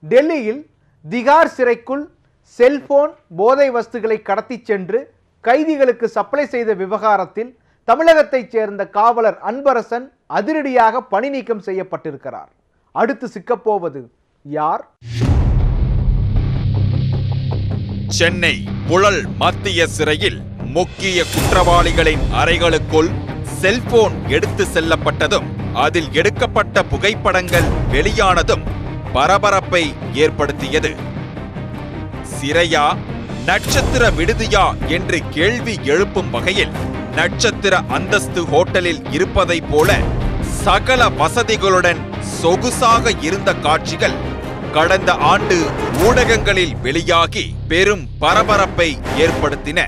டெல்லியில் திகார் சிறைக்குள் செல்போன் போதை வஸ்துகளை கடத்தி சென்று கைதிகளுக்கு சப்ளை செய்த விவகாரத்தில் தமிழகத்தைச் சேர்ந்த காவலர் அன்பரசன் அதிரடியாக பணி நீக்கம் செய்யப்பட்டிருக்கிறார். அடுத்து சிக்கப்போவது யார்? சென்னை புழல் மத்திய சிறையில் முக்கிய குற்றவாளிகளின் அறைகளுக்குள் செல்போன் எடுத்து செல்லப்பட்டதும் அதில் எடுக்கப்பட்ட புகைப்படங்கள் வெளியானதும் பரபரப்பை ஏற்படுத்தியது. சிறையா நட்சத்திர விடுதியா என்று கேள்வி எழுப்பும் வகையில் நட்சத்திர அந்தஸ்து ஹோட்டலில் இருப்பதை போல சகல வசதிகளுடன் சொகுசாக இருந்த காட்சிகள் கடந்த ஆண்டு ஊடகங்களில் வெளியாகி பெரும் பரபரப்பை ஏற்படுத்தின.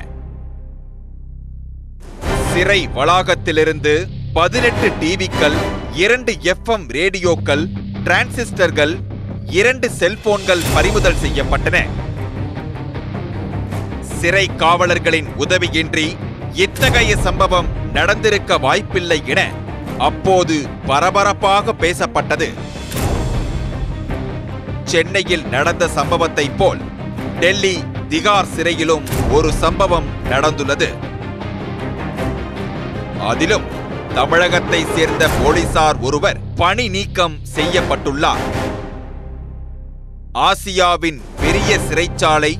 சிறை வளாகத்திலிருந்து 18 டிவிக்கள், 2 FM ரேடியோக்கள், டிரான்சிஸ்டர்கள், 2 செல்போன்கள் பறிமுதல் செய்யப்பட்டன. சிறை காவலர்களின் உதவியின்றி இத்தகைய சம்பவம் நடந்திருக்க வாய்ப்பில்லை என அப்போது பரபரப்பாக பேசப்பட்டது. சென்னையில் நடந்த சம்பவத்தை போல் டெல்லி திகார் சிறையிலும் ஒரு சம்பவம் நடந்துள்ளது. அதிலும் தமிழகத்தை சேர்ந்த போலீசார் ஒருவர் பணி நீக்கம் செய்யப்பட்டுள்ளார். ஆசியாவின் பெரிய சிறைச்சாலை,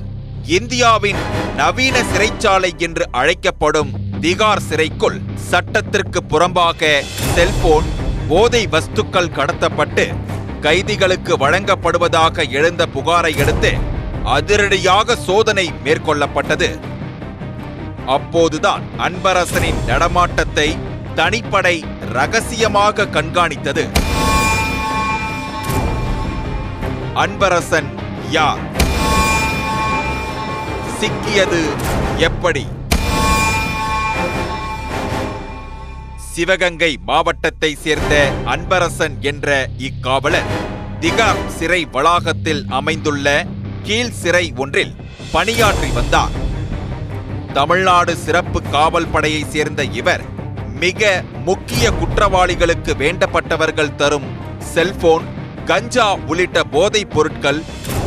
இந்தியாவின் நவீன சிறைச்சாலை என்று அழைக்கப்படும் திகார் சிறைக்குள் சட்டத்திற்கு புறம்பாக செல்போன், போதை வஸ்துக்கள் கடத்தப்பட்டு கைதிகளுக்கு வழங்கப்படுவதாக எழுந்த புகாரை அடுத்து அதிரடியாக சோதனை மேற்கொள்ளப்பட்டது. அப்போதுதான் அன்பரசனின் நடமாட்டத்தை தனிப்படை ரகசியமாக கண்காணித்தது. அன்பரசன் யார்? சிக்கியது எப்படி? சிவகங்கை மாவட்டத்தை சேர்ந்த அன்பரசன் என்ற இக்காவலர் திகார் சிறை வளாகத்தில் அமைந்துள்ள கீழ் சிறை ஒன்றில் பணியாற்றி வந்தார். தமிழ்நாடு சிறப்பு காவல் படையை சேர்ந்த இவர் மிக முக்கிய குற்றவாளிகளுக்கு வேண்டப்பட்டவர்கள் தரும் செல்போன், கஞ்சா உள்ளிட்ட போதைப் பொருட்கள்,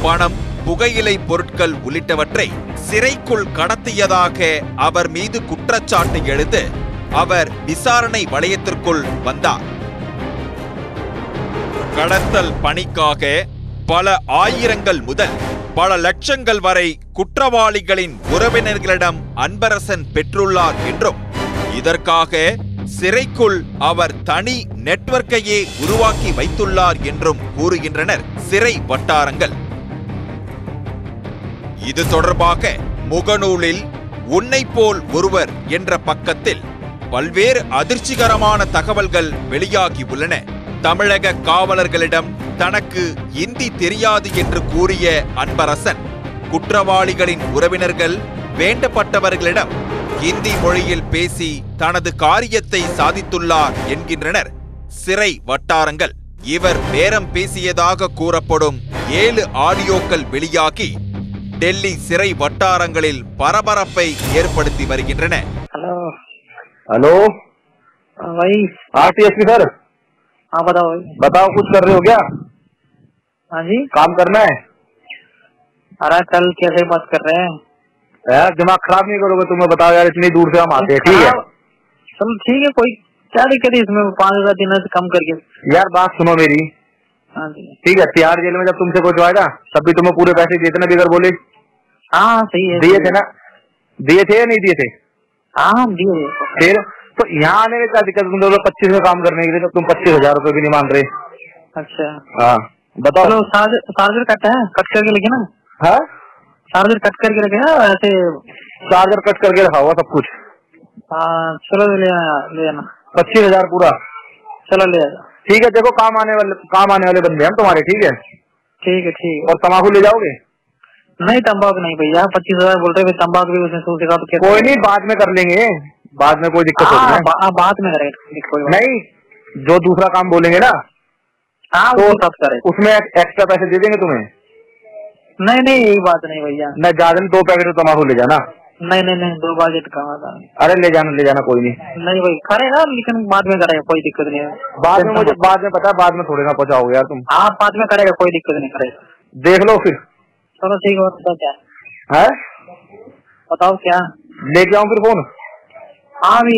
பணம், புகையிலை பொருட்கள் உள்ளிட்டவற்றை சிறைக்குள் கடத்தியதாக அவர் மீது குற்றச்சாட்டு எழுந்து அவர் விசாரணை வளையத்திற்குள் வந்தார். கடத்தல் பணிக்காக பல ஆயிரங்கள் முதல் பல லட்சங்கள் வரை குற்றவாளிகளின் உறவினர்களிடம் அன்பரசன் பெற்றுள்ளார் என்றும் இதற்காக சிறைக்குள் அவர் தனி நெட்வொர்க்கையே உருவாக்கி வைத்துள்ளார் என்றும் கூறுகின்றனர் சிறை வட்டாரங்கள். இது தொடர்பாக முகநூலில் உன்னை போல் ஒருவர் என்ற பக்கத்தில் பல்வேறு அதிர்ச்சிகரமான தகவல்கள் வெளியாகி உள்ளன. தமிழக காவலர்களிடம் தனக்கு இந்தி தெரியாது என்று கூறிய அன்பரசன் குற்றவாளிகளின் உறவினர்கள் வேண்டப்பட்டவர்களிடம் இந்தி மொழியில் பேசி தனது காரியத்தை சாதித்துள்ளார் என்கின்றனர் சிறை வட்டாரங்கள். இவர் பேரம் பேசியதாக கூறப்படும் 7 ஆடியோக்கள் வெளியாகி டெல்லி சிறை வட்டாரங்களில் பரபரப்பை ஏற்படுத்தி வருகின்றன. हेलो हेलो भाई। आरटीएसपी सर। हाँ बताओ भाई। बताओ, कुछ कर रहे हो क्या? हाँ जी, काम करना है। अरे कल कैसे बात कर रहे हैं यार, दिमाग खराब नहीं करोगे? तुम्हें बताओ यार, इतनी दूर से हम आते हैं। ठीक है, चलो ठीक है, कोई क्या दिक्कत है इसमें? 5,000 दिन से कम करके। यार बात सुनो मेरी। हाँ जी ठीक है, तिहाड़ जेल में जब तुमसे कुछ आएगा तब भी तुम्हें पूरे पैसे देते ना, बगैर बोले? हाँ सही है। दिए थे ना? दिए थे या नहीं दिए थे? हाँ दिए। फिर तो यहाँ आने में क्या दिक्कत? तुम लोग 25 में काम करने के लिए, तो तुम 25,000 रुपए भी नहीं मांग रहे। अच्छा हाँ बताओ। चलो चार्जर कट है, कट करके लगे ना? हाँ, चार्जर कट करके रखे ना ऐसे? चार्जर कट करके रखा हुआ सब कुछ। हाँ चलो ले आना 25,000 पूरा। चलो ले आना। ठीक है, देखो काम आने वाले बंदे हम तुम्हारे। ठीक है ठीक है ठीक है। और तम्बाकू ले जाओगे? नहीं तम्बाकू नहीं भैया, 25,000 बोल रहे, तम्बाकू भी उसने सोचेगा तो क्या? कोई नहीं, बाद में कर लेंगे, बाद में कोई दिक्कत नहीं है। बाद में करेंगे कोई नहीं, जो दूसरा काम बोलेंगे ना, हाँ तो वो सब करे, उसमें एक्स्ट्रा पैसे दे देंगे तुम्हें। नहीं नहीं यही बात नहीं भैया। न ज्यादा 2 पैकेट तम्बाकू ले जाना। नहीं नहीं नहीं 2 बजे कहा था। अरे ले जाना कोई नहीं। नहीं भाई करेगा, लेकिन बाद में करेगा, कोई दिक्कत नहीं है। बाद में मुझे बाद में पता है, बाद में थोड़ी ना पहुंचाओगे यार तुम। हाँ बाद में करेगा, कोई दिक्कत नहीं, करेगा। देख लो फिर। चलो ठीक है, बताओ क्या है, बताओ क्या लेके आऊँ फिर फोन? हाँ अभी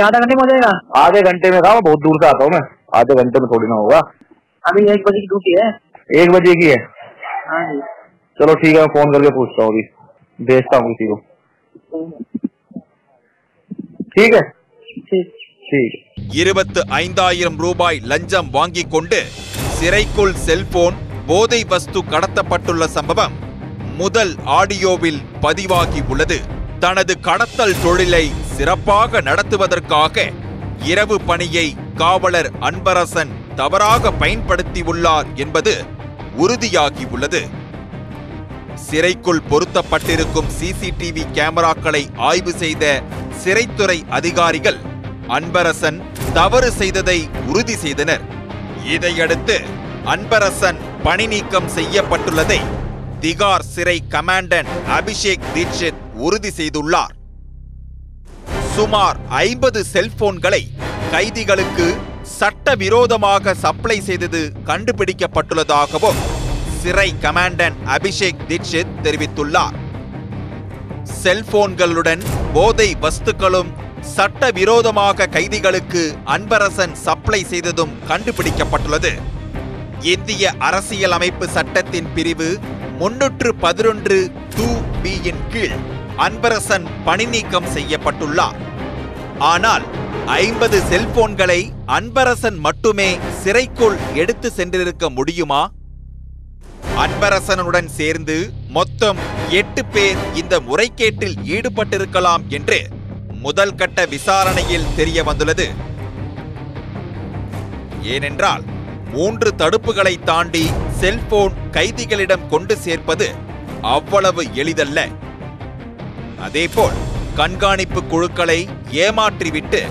आधा घंटे में हो जाएगा। आधे घंटे में था, मैं बहुत दूर से आता हूँ मैं, आधे घंटे में थोड़ी ना होगा। अभी 1 बजे की ड्यूटी है। 1 बजे की है? हाँ जी। चलो ठीक है, मैं फोन करके पूछता हूँ, अभी भेजता हूँ किसी को। ठीक है ठीक। 25,000 ரூபாய் லஞ்சம் வாங்கிக் கொண்டு சிறைக்குள் செல்போன் போதை வஸ்து கடத்தப்பட்டுள்ள சம்பவம் முதல் ஆடியோவில் பதிவாகி உள்ளது. தனது கடத்தல் தொழிலை சிறப்பாக நடத்துவதற்காக இரவு பணியை காவலர் அன்பரசன் தவறாக பயன்படுத்தியுள்ளார் என்பது உறுதியாகி உள்ளது. சிறைக்குள் பொருத்தப்பட்டிருக்கும் சிசிடிவி கேமராக்களை ஆய்வு செய்த சிறைத்துறை அதிகாரிகள் அன்பரசன் தவறு செய்ததை உறுதி செய்தனர். இதையடுத்து அன்பரசன் பணி நீக்கம் செய்யப்பட்டுள்ளதை திகார் சிறை கமாண்டன்ட் அபிஷேக் தீட்சித் உறுதி செய்துள்ளார். சுமார் 50 செல்போன்களை கைதிகளுக்கு சட்டவிரோதமாக சப்ளை செய்தது கண்டுபிடிக்கப்பட்டுள்ளதாகவும் சிறை கமாண்டன்ட் அபிஷேக் தீட்சித் தெரிவித்துள்ளார். செல்போன்களுடன் போதை வஸ்துக்களும் சட்டவிரோதமாக கைதிகளுக்கு அன்பரசன் சப்ளை செய்ததும் கண்டுபிடிக்கப்பட்டுள்ளது. இந்திய அரசியலமைப்பு சட்டத்தின் பிரிவு 311(2)(b)யின் கீழ் அன்பரசன் பணி நீக்கம் செய்யப்பட்டுள்ளார். ஆனால் 50 செல்போன்களை அன்பரசன் மட்டுமே சிறைக்குள் எடுத்து சென்றிருக்க முடியுமா? அன்பரசனுடன் சேர்ந்து மொத்தம் 8 பேர் இந்த முறைகேட்டில் ஈடுபட்டிருக்கலாம் என்று முதல் கட்ட விசாரணையில் தெரிய வந்துள்ளது. ஏனென்றால் 3 தடுப்புகளை தாண்டி செல்போன் கைதிகளிடம் கொண்டு சேர்ப்பது அவ்வளவு எளிதல்ல. அதேபோல் கண்காணிப்பு குழுக்களை ஏமாற்றிவிட்டு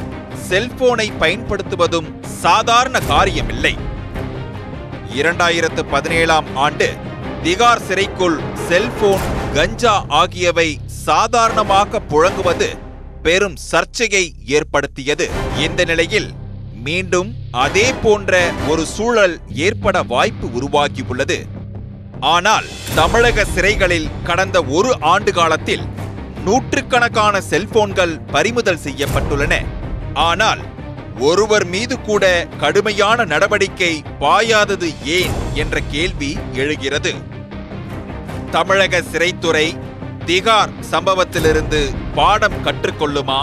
செல்போனை பயன்படுத்துவதும் சாதாரண காரியமில்லை. 2017ஆம் ஆண்டு திகார் சிறைக்குள் செல்போன், கஞ்சா ஆகியவை சாதாரணமாக புழங்குவது பெரும் சர்ச்சையை ஏற்படுத்தியது. இந்த நிலையில் மீண்டும் அதே போன்ற ஒரு சூழல் ஏற்பட வாய்ப்பு உருவாகியுள்ளது. ஆனால் தமிழக சிறைகளில் கடந்த 1 ஆண்டு காலத்தில் நூற்றுக்கணக்கான செல்போன்கள் பறிமுதல் செய்யப்பட்டுள்ளன. ஆனால் ஒருவர் மீது கூட கடுமையான நடவடிக்கை பாயாதது ஏன் என்ற கேள்வி எழுகிறது. தமிழக சிறைத்துறை திகார் சம்பவத்திலிருந்து பாடம் கற்றுக்கொள்ளுமா?